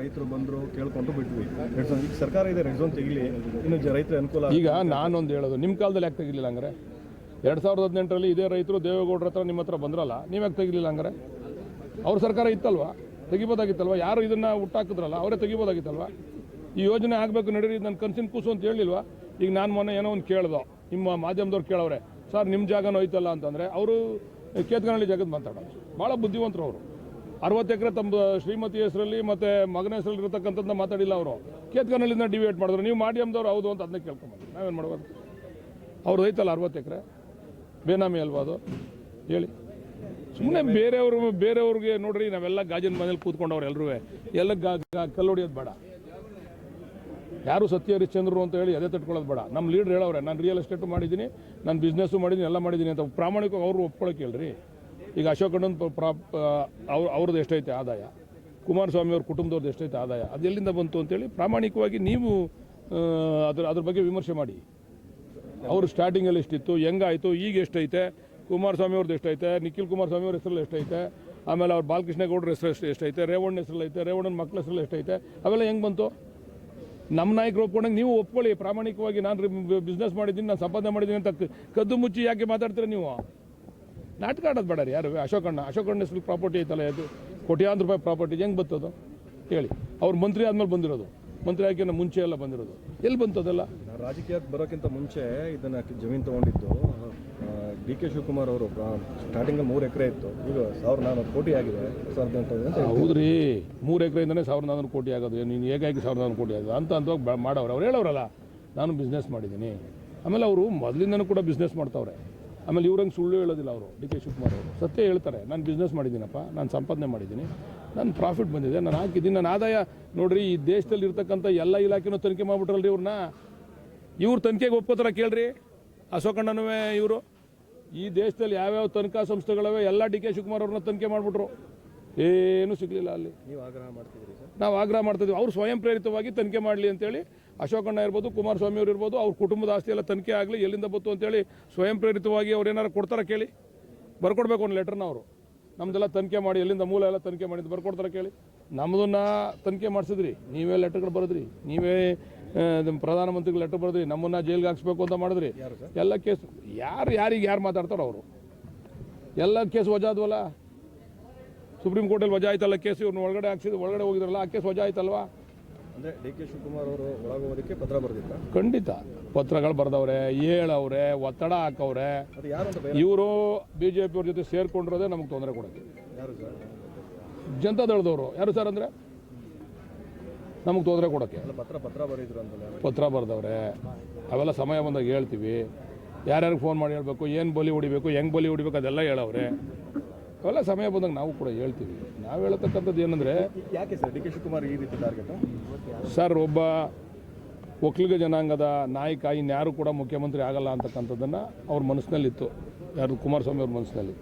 ರೈತರು ಬಂದರು ಕೇಳ್ಕೊಂಡು ಬಿಟ್ವಿ. ಈಗ ಸರ್ಕಾರ ಇದೆ ರೆಡ್ ಝೋನ್ ತೆಗಿಲಿ, ಇನ್ನು ರೈತರ ಅನುಕೂಲ. ಈಗ ನಾನೊಂದು ಹೇಳೋದು, ನಿಮ್ಮ ಕಾಲದಲ್ಲಿ ಯಾಕೆ ತೆಗಿಲಿಲ್ಲ ಹಂಗಾರೆ? 2018ರಲ್ಲಿ ಇದೇ ರೈತರು ದೇವೇಗೌಡರ ಹತ್ರ ನಿಮ್ಮ ಹತ್ರ ಬಂದ್ರಲ್ಲ, ನೀವು ಯಾಕೆ ತೆಗಿಲಿಲ್ಲ ಹಂಗಾರೆ? ಅವ್ರ ಸರ್ಕಾರ ಇತ್ತಲ್ವಾ, ತೆಗಿಬೋದಾಗಿತ್ತಲ್ವ? ಯಾರು ಇದನ್ನು ಹುಟ್ಟಾಕಿದ್ರಲ್ಲ ಅವರೇ ತೆಗಿಬೋದಾಗಿತ್ತಲ್ವ? ಈ ಯೋಜನೆ ಆಗಬೇಕು ನಡೀರಿ, ನನ್ನ ಕನಸಿನ ಕೂಸು ಅಂತ ಹೇಳಿಲ್ವಾ? ಈಗ ನಾನು ಮೊನ್ನೆ ಏನೋ ಒಂದು ಕೇಳ್ದೋ, ನಿಮ್ಮ ಮಾಧ್ಯಮದವ್ರು ಕೇಳವ್ರೆ, ಸರ್ ನಿಮ್ಮ ಜಾಗನೂ ಐತಲ್ಲ ಅಂತಂದರೆ ಅವರು ಕೇತ್ಗನಹಳ್ಳಿ ಜಾಗದ ಮಾತಾಡೋದು. ಭಾಳ ಬುದ್ಧಿವಂತರು ಅವರು. 60 ಎಕರೆ ತಮ್ಮ ಶ್ರೀಮತಿ ಹೆಸರಲ್ಲಿ ಮತ್ತು ಮಗನ ಹೆಸರಲ್ಲಿ ಇರತಕ್ಕಂಥದ್ದನ್ನ ಮಾತಾಡಿಲ್ಲ ಅವರು. ಕೇತ್ಗನಹಳ್ಳಿನ ಡಿವೇಟ್ ಮಾಡಿದ್ರು. ನೀವು ಮಾಧ್ಯಮದವ್ರು ಹೌದು ಅಂತ ಅದನ್ನೇ ಕೇಳ್ಕೊಂಬಂದು ನಾವೇನು ಮಾಡ್ಬೋದು? ಅವ್ರದ್ದು ಐತಲ್ಲ 60 ಎಕರೆ, ಬೇನಾಮಿ ಅಲ್ವಾ ಅದು? ಹೇಳಿ. ಸುಮ್ಮನೆ ಬೇರೆಯವ್ರಿಗೆ ನೋಡ್ರಿ, ನಾವೆಲ್ಲ ಗಾಜಿನ ಮನೇಲಿ ಕೂತ್ಕೊಂಡವ್ರು ಎಲ್ಲರೂ ಎಲ್ಲ ಕಲ್ಲು ಹೊಡಿಯೋದು ಬೇಡ. ಯಾರು ಸತ್ಯ ಹರಿಶ್ಚಂದ್ರರು ಅಂತ ಹೇಳಿ ಅದೇ ತಟ್ಕೊಳ್ಳೋದು ಬೇಡ. ನಮ್ಮ ಲೀಡ್ರ್ ಹೇಳವ್ರೆ, ನಾನು ರಿಯಲ್ ಎಸ್ಟೇಟು ಮಾಡಿದ್ದೀನಿ, ನಾನು ಬಿಸ್ನೆಸ್ಸು ಮಾಡಿದ್ದೀನಿ, ಎಲ್ಲ ಮಾಡಿದ್ದೀನಿ ಅಂತ ಪ್ರಾಮಾಣಿಕವಾಗಿ ಅವರು ಒಪ್ಕೊಳ್ಳೋಕೆ ಹೇಳ್ರಿ. ಈಗ ಅಶೋಕ್ ಅಣ್ಣನ ಅವ್ರದ್ದು ಎಷ್ಟೈತೆ ಆದಾಯ, ಕುಮಾರಸ್ವಾಮಿ ಅವ್ರ ಕುಟುಂಬದವ್ರದ್ದು ಎಷ್ಟೈತೆ ಆದಾಯ, ಅದು ಎಲ್ಲಿಂದ ಬಂತು ಅಂತೇಳಿ ಪ್ರಾಮಾಣಿಕವಾಗಿ ನೀವು ಅದ್ರ ಬಗ್ಗೆ ವಿಮರ್ಶೆ ಮಾಡಿ. ಅವರು ಸ್ಟಾರ್ಟಿಂಗಲ್ಲಿ ಎಷ್ಟಿತ್ತು, ಹೆಂಗಾಯಿತು, ಈಗ ಎಷ್ಟೈತೆ, ಕುಮಾರಸ್ವಾಮಿ ಅವ್ರದ್ದು ಎಷ್ಟೈತೆ, ನಿಖಿಲ್ ಕುಮಾರಸ್ವಾಮಿ ಅವ್ರ ಹೆಸರಲ್ಲಿ ಎಷ್ಟೈತೆ, ಆಮೇಲೆ ಅವ್ರು ಬಾಲಕೃಷ್ಣೇಗೌಡರ ಹೆಸರು ಎಷ್ಟೈತೆ, ರೇವಣ್ಣ ಹೆಸರಲ್ಲಿ ಐತೆ, ರೇವಣ್ಣನ ಮಕ್ಕಳ ಹೆಸರಲ್ಲಿ ಎಷ್ಟೈತೆ, ಅವೆಲ್ಲ ಹೆಂಗೆ ಬಂತು? ನಮ್ಮ ನಾಯಕರು ಒಪ್ಕೊಂಡಂಗೆ ನೀವು ಒಪ್ಕೊಳ್ಳಿ ಪ್ರಾಮಾಣಿಕವಾಗಿ. ನಾನು ಬಿಸ್ನೆಸ್ ಮಾಡಿದ್ದೀನಿ, ನಾನು ಸಂಪಾದನೆ ಮಾಡಿದ್ದೀನಿ ಅಂತ ಕದ್ದು ಮುಚ್ಚಿ ಯಾಕೆ ಮಾತಾಡ್ತೀರ ನೀವು? ನಾಟಕ ಆಡೋದು ಬೇಡ ರೀ ಯಾರು. ಅಶೋಕ್ ಅಣ್ಣ ಹೆಸರು ಪ್ರಾಪರ್ಟಿ ಐತಲ್ಲ, ಅದು ಕೋಟ್ಯಾಂತರ ರೂಪಾಯಿ ಪ್ರಾಪರ್ಟಿ ಹೆಂಗೆ ಬರ್ತದು ಹೇಳಿ? ಅವ್ರು ಮಂತ್ರಿ ಆದಮೇಲೆ ಬಂದಿರೋದು, ಮಂತ್ರಿ ಆಯ್ಕೆನ ಮುಂಚೆ ಎಲ್ಲ ಬಂದಿರೋದು. ಎಲ್ಲಿ ಬಂತು ಅದೆಲ್ಲ? ರಾಜಕೀಯಕ್ಕೆ ಬರೋಕ್ಕಿಂತ ಮುಂಚೆ ಇದನ್ನು ಜಮೀನು ತೊಗೊಂಡಿದ್ದು ಡಿ ಕೆ ಶಿವಕುಮಾರ್ ಅವರು. ಸ್ಟಾರ್ಟಿಂಗಲ್ಲಿ 3 ಎಕರೆ ಇತ್ತು, ಈಗ 1400 ಕೋಟಿ ಆಗಿದೆ. 2018 ಹೌದ್ರಿ, 3 ಎಕರೆಯಿಂದನೇ 1400 ಕೋಟಿ ಆಗೋದು. ನೀನು ಹೇಗಾಗಿ 1400 ಕೋಟಿ ಆಗೋದು ಅಂತ ಮಾಡೋರು. ಅವ್ರು ಹೇಳೋರಲ್ಲ, ನಾನು ಬಿಸ್ನೆಸ್ ಮಾಡಿದ್ದೀನಿ. ಆಮೇಲೆ ಅವರು ಮೊದಲಿಂದನೂ ಕೂಡ ಬಿಸ್ನೆಸ್ ಮಾಡ್ತಾವ್ರೆ. ಆಮೇಲೆ ಇವ್ರಂಗೆ ಸುಳ್ಳು ಹೇಳೋದಿಲ್ಲ ಅವರು. ಡಿ ಕೆ ಶಿವಕುಮಾರ್ ಅವರು ಸತ್ಯ ಹೇಳ್ತಾರೆ, ನಾನು ಬಿಸ್ನೆಸ್ ಮಾಡಿದ್ದೀನಪ್ಪ, ನಾನು ಸಂಪಾದನೆ ಮಾಡಿದ್ದೀನಿ, ನಾನು ಪ್ರಾಫಿಟ್ ಬಂದಿದೆ, ನಾನು ಹಾಕಿದ್ದೀನಿ, ನನ್ನ ಆದಾಯ ನೋಡ್ರಿ. ಈ ದೇಶದಲ್ಲಿ ಇರ್ತಕ್ಕಂಥ ಎಲ್ಲ ಇಲಾಖೆನೂ ತನಿಖೆ ಮಾಡಿಬಿಟ್ರಲ್ರಿ ಇವ್ರನ್ನ. ಇವ್ರು ತನಿಖೆಗೆ ಒಪ್ಕೋತಾರ ಕೇಳ್ರಿ. ಅಶೋಕಣ್ಣನೂ ಇವರು ಈ ದೇಶದಲ್ಲಿ ಯಾವ್ಯಾವ ತನಿಖಾ ಸಂಸ್ಥೆಗಳವೆ ಎಲ್ಲ ಡಿ ಕೆ ಶಿವಕುಮಾರ್ ಅವ್ರನ್ನ ತನಿಖೆ ಮಾಡಿಬಿಟ್ರು, ಏನೂ ಸಿಗಲಿಲ್ಲ ಅಲ್ಲಿ. ನೀವು ಆಗ್ರಹ ಮಾಡ್ತಿದ್ದೀರಿ ಸರ್? ನಾವು ಆಗ್ರಹ ಮಾಡ್ತಿದ್ದೀವಿ, ಅವ್ರು ಸ್ವಯಂ ಪ್ರೇರಿತವಾಗಿ ತನಿಖೆ ಮಾಡಲಿ ಅಂತೇಳಿ. ಅಶೋಕಣ್ಣ ಇರ್ಬೋದು, ಕುಮಾರಸ್ವಾಮಿ ಅವರು ಇರ್ಬೋದು, ಅವ್ರ ಕುಟುಂಬದ ಆಸ್ತಿ ಎಲ್ಲ ತನಿಖೆ ಆಗಲಿ, ಎಲ್ಲಿಂದ ಬಂತು ಅಂತೇಳಿ ಸ್ವಯಂ ಪ್ರೇರಿತವಾಗಿ ಅವ್ರು ಏನಾರು ಕೊಡ್ತಾರ ಕೇಳಿ. ಬರ್ಕೊಡ್ಬೇಕು ಒಂದು ಲೆಟರ್ನ ಅವರು. ನಮ್ಮದೆಲ್ಲ ತನಿಖೆ ಮಾಡಿ, ಎಲ್ಲಿಂದ ಮೂಲ ಎಲ್ಲ ತನಿಖೆ ಮಾಡಿದ್ದು ಬರ್ಕೊಡ್ತಾರೆ ಕೇಳಿ. ನಮ್ಮದನ್ನ ತನಿಖೆ ಮಾಡಿಸಿದ್ರಿ, ನೀವೇ ಲೆಟರ್ಗಳು ಬರೆದ್ರಿ, ನೀವೇ ಪ್ರಧಾನಮಂತ್ರಿಗೆ ಲೆಟರ್ ಬರೆದ್ರಿ, ನಮ್ಮನ್ನು ಜೈಲಿಗೆ ಹಾಕ್ಸ್ಬೇಕು ಅಂತ ಮಾಡಿದ್ರಿ. ಎಲ್ಲ ಕೇಸ್ ಯಾರು ಮಾತಾಡ್ತಾರೋ ಅವರು ಎಲ್ಲ ಕೇಸ್ ವಜಾ ಆದ್ವಲ್ಲ. ಸುಪ್ರೀಂ ಕೋರ್ಟಲ್ಲಿ ವಜಾ ಆಯ್ತಲ್ಲ ಕೇಸ್. ಇವ್ರನ್ನ ಒಳಗಡೆ ಹಾಕ್ಸಿದ್ರು, ಒಳಗಡೆ ಹೋಗಿದ್ರಲ್ಲ, ಆ ಕೇಸ್ ವಜಾ ಆಯ್ತಲ್ವಾ? ಅಂದರೆ ಡಿ ಕೆ ಶಿವಕುಮಾರ್ ಅವರು ಒಳಗೋದಕ್ಕೆ ಪತ್ರ ಬರೆದಿಲ್ಲ? ಖಂಡಿತ ಪತ್ರಗಳು ಬರೆದವ್ರೆ, ಹೇಳವ್ರೆ, ಒತ್ತಡ ಹಾಕವ್ರೆ. ಇವರು BJP ಅವ್ರ ಜೊತೆ ಸೇರ್ಕೊಂಡಿರೋದೇ ನಮಗೆ ತೊಂದರೆ ಕೊಡೋಕ್ಕೆ. ಯಾರು ಸರ್? ಜನತಾದಳದವರು. ಯಾರು ಸರ್ ಅಂದರೆ ನಮಗೆ ತೊಂದರೆ ಕೊಡೋಕ್ಕೆ ಪತ್ರ ಬರೆದಿದ್ರು ಅಂತ. ಪತ್ರ ಬರೆದವ್ರೆ, ಅವೆಲ್ಲ ಸಮಯ ಬಂದಾಗ ಹೇಳ್ತೀವಿ. ಯಾರ್ಯಾರಿಗೆ ಫೋನ್ ಮಾಡಿ ಹೇಳಬೇಕು, ಏನು ಬಲಿ ಹೊಡಿಬೇಕು, ಹೆಂಗೆ ಬಲಿ ಹೊಡಿಬೇಕು, ಅದೆಲ್ಲ ಹೇಳವ್ರೆ. ಅವೆಲ್ಲ ಸಮಯ ಬಂದಾಗ ನಾವು ಕೂಡ ಹೇಳ್ತೀವಿ. ನಾವು ಹೇಳ್ತಕ್ಕಂಥದ್ದು ಏನಂದರೆ, ಯಾಕೆ ಸರ್ ಡಿ ಕೆ ಶಿವಕುಮಾರ್ ಈ ರೀತಿ ಟಾರ್ಗೆಟ್? ಸರ್, ಒಬ್ಬ ಒಕ್ಕಲಿಗ ಜನಾಂಗದ ನಾಯಕ ಇನ್ಯಾರು ಕೂಡ ಮುಖ್ಯಮಂತ್ರಿ ಆಗಲ್ಲ ಅಂತಕ್ಕಂಥದ್ದನ್ನು ಅವ್ರ ಮನಸ್ಸಿನಲ್ಲಿತ್ತು. ಯಾರು? ಕುಮಾರಸ್ವಾಮಿ ಅವ್ರ ಮನಸ್ಸಿನಲ್ಲಿ.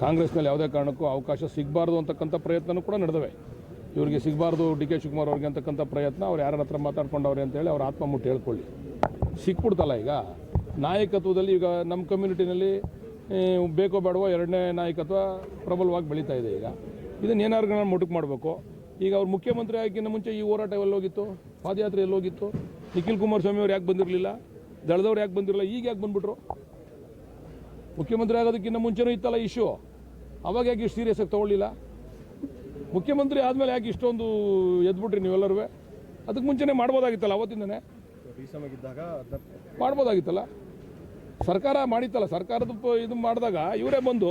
ಕಾಂಗ್ರೆಸ್ನಲ್ಲಿ ಯಾವುದೇ ಕಾರಣಕ್ಕೂ ಅವಕಾಶ ಸಿಗಬಾರ್ದು ಅಂತಕ್ಕಂಥ ಪ್ರಯತ್ನನೂ ಕೂಡ ನಡೆದವೆ. ಇವರಿಗೆ ಸಿಗಬಾರ್ದು ಡಿ ಕೆ ಶಿವಕುಮಾರ್ ಅವ್ರಿಗೆ ಅಂತಕ್ಕಂಥ ಪ್ರಯತ್ನ ಅವ್ರು ಯಾರ ಹತ್ರ ಮಾತಾಡ್ಕೊಂಡವ್ರೆ ಅಂತೇಳಿ ಅವ್ರ ಆತ್ಮ ಮುಟ್ಟಿ ಹೇಳ್ಕೊಳ್ಳಿ. ಸಿಕ್ಬಿಡ್ತಲ್ಲ ಈಗ ನಾಯಕತ್ವದಲ್ಲಿ. ಈಗ ನಮ್ಮ ಕಮ್ಯುನಿಟಿನಲ್ಲಿ ಬೇಕೋ ಬೇಡವೋ ಎರಡನೇ ನಾಯಕತ್ವ ಪ್ರಬಲವಾಗಿ ಬೆಳೀತಾ ಇದೆ. ಈಗ ಇದನ್ನು ಏನಾರು ನಾನು ಮುಟುಕು ಮಾಡಬೇಕು. ಈಗ ಅವ್ರು ಮುಖ್ಯಮಂತ್ರಿ ಆಗಿನ ಮುಂಚೆ ಈ ಹೋರಾಟ ಎಲ್ಲೋಗಿತ್ತು, ಪಾದಯಾತ್ರೆ ಎಲ್ಲೋಗಿತ್ತು? ನಿಖಿಲ್ ಕುಮಾರಸ್ವಾಮಿ ಅವ್ರು ಯಾಕೆ ಬಂದಿರಲಿಲ್ಲ? ದಳದವ್ರು ಯಾಕೆ ಬಂದಿರಲಿಲ್ಲ? ಈಗ ಯಾಕೆ ಬಂದುಬಿಟ್ರು? ಮುಖ್ಯಮಂತ್ರಿ ಆಗೋದಕ್ಕಿಂತ ಮುಂಚೆನೂ ಇತ್ತಲ್ಲ ಇಶ್ಯೂ, ಅವಾಗ ಯಾಕೆ ಇಷ್ಟು ಸೀರಿಯಸ್ ಆಗಿ ತೊಗೊಳ್ಳಿಲ್ಲ? ಮುಖ್ಯಮಂತ್ರಿ ಆದಮೇಲೆ ಯಾಕೆ ಇಷ್ಟೊಂದು ಎದ್ಬಿಟ್ರಿ ನೀವೆಲ್ಲರೂ? ಅದಕ್ಕೆ ಮುಂಚೆನೇ ಮಾಡ್ಬೋದಾಗಿತ್ತಲ್ಲ, ಅವತ್ತಿಂದನೇ ಮಾಡ್ಬೋದಾಗಿತ್ತಲ್ಲ. ಸರ್ಕಾರ ಮಾಡಿತ್ತಲ್ಲ, ಸರ್ಕಾರದ ಇದು ಮಾಡಿದಾಗ ಇವರೇ ಬಂದು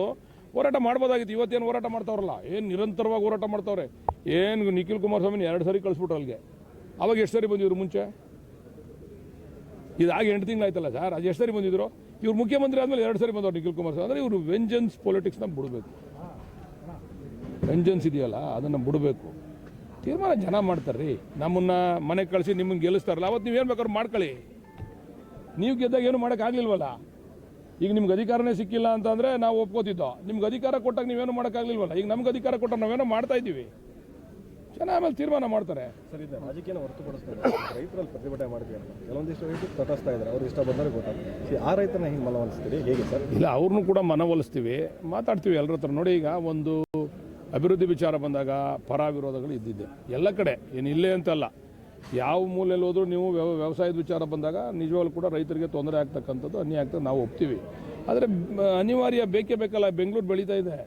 ಹೋರಾಟ ಮಾಡ್ಬೋದಾಗಿತ್ತು. ಇವತ್ತೇನು ಹೋರಾಟ ಮಾಡ್ತಾವ್ರಲ್ಲ, ಏನು ನಿರಂತರವಾಗಿ ಹೋರಾಟ ಮಾಡ್ತಾವ್ರೆ. ಏನು ನಿಖಿಲ್ ಕುಮಾರಸ್ವಾಮಿನ 2 ಸರಿ ಕಳಿಸ್ಬಿಟ್ರು ಅಲ್ಲಿಗೆ. ಅವಾಗ ಎಷ್ಟು ಸರಿ ಬಂದಿದ್ರು ಮುಂಚೆ? ಇದಾಗಿ 8 ತಿಂಗಳಾಯ್ತಲ್ಲ ಸರ್, ಅದು ಎಷ್ಟು ಸರಿ ಬಂದಿದ್ರು? ಇವ್ರು ಮುಖ್ಯಮಂತ್ರಿ ಆದಮೇಲೆ 2 ಸರಿ ಬಂದವ್ರು ನಿಖಿಲ್ ಕುಮಾರಸ್ವಾಮಿ. ಅಂದರೆ ಇವರು ವೆಂಜನ್ಸ್ ಪೊಲಿಟಿಕ್ಸ್ನ ಬಿಡಬೇಕು. ವೆಂಜನ್ಸ್ ಇದೆಯಲ್ಲ, ಅದನ್ನು ಬಿಡಬೇಕು. ತೀರ್ಮಾನ ಜನ ಮಾಡ್ತಾರ್ರಿ. ನಮ್ಮನ್ನು ಮನೆಗೆ ಕಳಿಸಿ ನಿಮ್ಮನ್ನು ಗೆಲ್ಲಿಸ್ತಾರಲ್ಲ, ಅವತ್ತು ನೀವೇನು ಬೇಕಾದ್ರೂ ಮಾಡ್ಕೊಳ್ಳಿ. ನೀವು ಗೆದ್ದಾಗ ಏನು ಮಾಡೋಕ್ಕಾಗಲಿಲ್ವಲ್ಲ. ಈಗ ನಿಮ್ಗೆ ಅಧಿಕಾರನೇ ಸಿಕ್ಕಿಲ್ಲ ಅಂತಂದರೆ ನಾವು ಒಪ್ಕೋತಿದ್ದೋ. ನಿಮ್ಗೆ ಅಧಿಕಾರ ಕೊಟ್ಟಾಗ ನೀವೇನು ಮಾಡೋಕ್ಕಾಗಲಿಲ್ವಲ್ಲ. ಈಗ ನಮ್ಗೆ ಅಧಿಕಾರ ಕೊಟ್ಟಾಗ ನಾವೇನೋ ಮಾಡ್ತಾ ಇದ್ದೀವಿ. ಜನ ಆಮೇಲೆ ತೀರ್ಮಾನ ಮಾಡ್ತಾರೆ. ಸರಿ, ರಾಜಕೀಯನ ಹೊರತುಪಡಿಸ್ತಾರೆ ರೈತರಲ್ಲಿ ಪ್ರತಿಭಟನೆ ಮಾಡ್ತೀವಿ ಅಂತ ಕೆಲವೊಂದಿಷ್ಟು ರೈತರು ತಟಸ್ತಾ ಇದ್ದಾರೆ. ಅವ್ರು ಇಷ್ಟ ಬಂದರೆ ಗೊತ್ತಾಗ್ತದೆ. ಆ ರೈತರನ್ನ ಹಿಂಗೆ ಮನವೊಲಿಸ್ತೀರಿ ಹೇಗೆ ಸರ್? ಇಲ್ಲ, ಅವ್ರನ್ನೂ ಕೂಡ ಮನವೊಲಿಸ್ತೀವಿ, ಮಾತಾಡ್ತೀವಿ ಎಲ್ಲರ ಹತ್ರ. ನೋಡಿ, ಈಗ ಒಂದು ಅಭಿವೃದ್ಧಿ ವಿಚಾರ ಬಂದಾಗ ಪರ ವಿರೋಧಗಳು ಇದ್ದಿದ್ದೆ ಎಲ್ಲ ಕಡೆ, ಏನು ಇಲ್ಲೇ ಅಂತಲ್ಲ, ಯಾವ ಮೂಲೆಯಲ್ಲಿ ಹೋದರೂ ನೀವು ವ್ಯವಸಾಯದ ವಿಚಾರ ಬಂದಾಗ ನಿಜವಾಗ್ಲೂ ಕೂಡ ರೈತರಿಗೆ ತೊಂದರೆ ಆಗ್ತಕ್ಕಂಥದ್ದು ಅನ್ಯಾಯ ಆಗ್ತದೆ, ನಾವು ಒಪ್ತೀವಿ. ಆದರೆ ಅನಿವಾರ್ಯ ಬೇಕೇ ಬೇಕಲ್ಲ, ಬೆಂಗಳೂರು ಬೆಳೀತಾ ಇದೆ.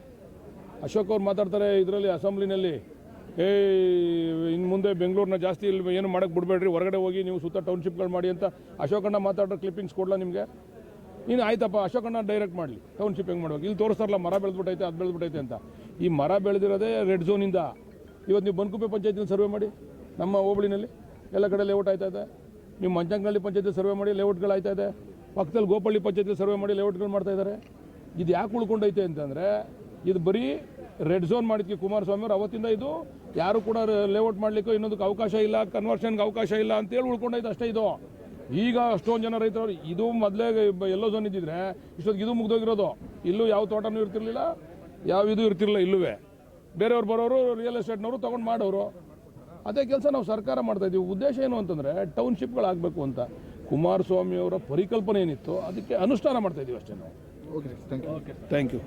ಅಶೋಕ್ ಅವ್ರು ಮಾತಾಡ್ತಾರೆ ಇದರಲ್ಲಿ ಅಸೆಂಬ್ಲಿನಲ್ಲಿ, ಇನ್ನು ಮುಂದೆ ಬೆಂಗಳೂರನ್ನ ಜಾಸ್ತಿ ಇಲ್ಲಿ ಏನು ಮಾಡೋಕ್ಕೆ ಬಿಡಬೇಡ್ರಿ, ಹೊರಗಡೆ ಹೋಗಿ ನೀವು ಸುತ್ತ ಟೌನ್ಶಿಪ್ಗಳು ಮಾಡಿ ಅಂತ ಅಶೋಕಣ್ಣ ಮಾತಾಡೋ ಕ್ಲಿಪ್ಪಿಂಗ್ಸ್ ಕೊಡಲ್ಲ ನಿಮಗೆ? ಇನ್ನು ಆಯ್ತಪ್ಪ, ಅಶೋಕಣ್ಣ ಡೈರೆಕ್ಟ್ ಮಾಡಲಿ ಟೌನ್ಶಿಪ್ ಹೆಂಗೆ ಮಾಡ್ಬೇಕು. ಇಲ್ಲಿ ತೋರಿಸ್ತಾರಲ್ಲ ಮರ ಬೆಳೆದ್ಬಿಟ್ಟೈತೆ, ಅದು ಬೆಳೆದ್ಬಿಟ್ಟೈತೆ ಅಂತ. ಈ ಮರ ಬೆಳೆದಿರೋದೇ ರೆಡ್ ಝೋನಿಂದ. ಇವತ್ತು ನೀವು ಬನ್ಕುಪ್ಪೆ ಪಂಚಾಯತಿನ ಸರ್ವೆ ಮಾಡಿ, ನಮ್ಮ ಹೋಬಳಿನಲ್ಲಿ ಎಲ್ಲ ಕಡೆ ಲೇಔಟ್ ಆಯ್ತಾ ಇದೆ. ನೀವು ಮಂಚಂಗನಹಳ್ಳಿ ಪಂಚಾಯತಿ ಸರ್ವೆ ಮಾಡಿ ಲೇಔಟ್ಗಳು ಆಯ್ತಾ ಇದೆ. ಪಕ್ಕದಲ್ಲಿ ಗೋಪಳ್ಳಿ ಪಂಚಾಯತಿ ಸರ್ವೆ ಮಾಡಿ ಲೇಔಟ್ಗಳು ಮಾಡ್ತಾ ಇದ್ದಾರೆ. ಇದು ಯಾಕೆ ಉಳ್ಕೊಂಡೈತೆ ಅಂತಂದರೆ, ಇದು ಬರೀ ರೆಡ್ ಝೋನ್ ಮಾಡಿದ್ಕೆ ಕುಮಾರಸ್ವಾಮಿ ಅವರು ಅವತ್ತಿಂದ ಇದು ಯಾರು ಕೂಡ ಲೇಔಟ್ ಮಾಡಲಿಕ್ಕೆ ಇನ್ನೊಂದಕ್ಕೆ ಅವಕಾಶ ಇಲ್ಲ, ಕನ್ವರ್ಷನ್ಗೆ ಅವಕಾಶ ಇಲ್ಲ ಅಂತೇಳಿ ಉಳ್ಕೊಂಡೈತೆ ಅಷ್ಟೇ. ಇದು ಈಗ ಅಷ್ಟೊಂದು ಜನ ರೈತರು, ಇದು ಮೊದಲೇ ಎಲ್ಲೋ ಝೋನ್ ಇದ್ದಿದ್ರೆ ಇಷ್ಟೊತ್ತಿಗೆ ಇದು ಮುಗ್ದೋಗಿರೋದು. ಇಲ್ಲೂ ಯಾವ ತೋಟನೂ ಇರ್ತಿರ್ಲಿಲ್ಲ, ಯಾವ ಇದು ಇರ್ತಿರಲಿಲ್ಲ. ಇಲ್ಲವೇ ಬೇರೆಯವ್ರು ಬರೋರು ರಿಯಲ್ ಎಸ್ಟೇಟ್ನವರು ತೊಗೊಂಡು ಮಾಡೋರು. ಅದೇ ಕೆಲಸ ನಾವು ಸರ್ಕಾರ ಮಾಡ್ತಾಯಿದ್ದೀವಿ. ಉದ್ದೇಶ ಏನು ಅಂತಂದರೆ ಟೌನ್ಶಿಪ್ಗಳಾಗಬೇಕು ಅಂತ. ಕುಮಾರಸ್ವಾಮಿ ಅವರ ಪರಿಕಲ್ಪನೆ ಏನಿತ್ತು ಅದಕ್ಕೆ ಅನುಷ್ಠಾನ ಮಾಡ್ತಾಯಿದ್ದೀವಿ ಅಷ್ಟೇ ನಾವು. Okay, thank you. Thank you.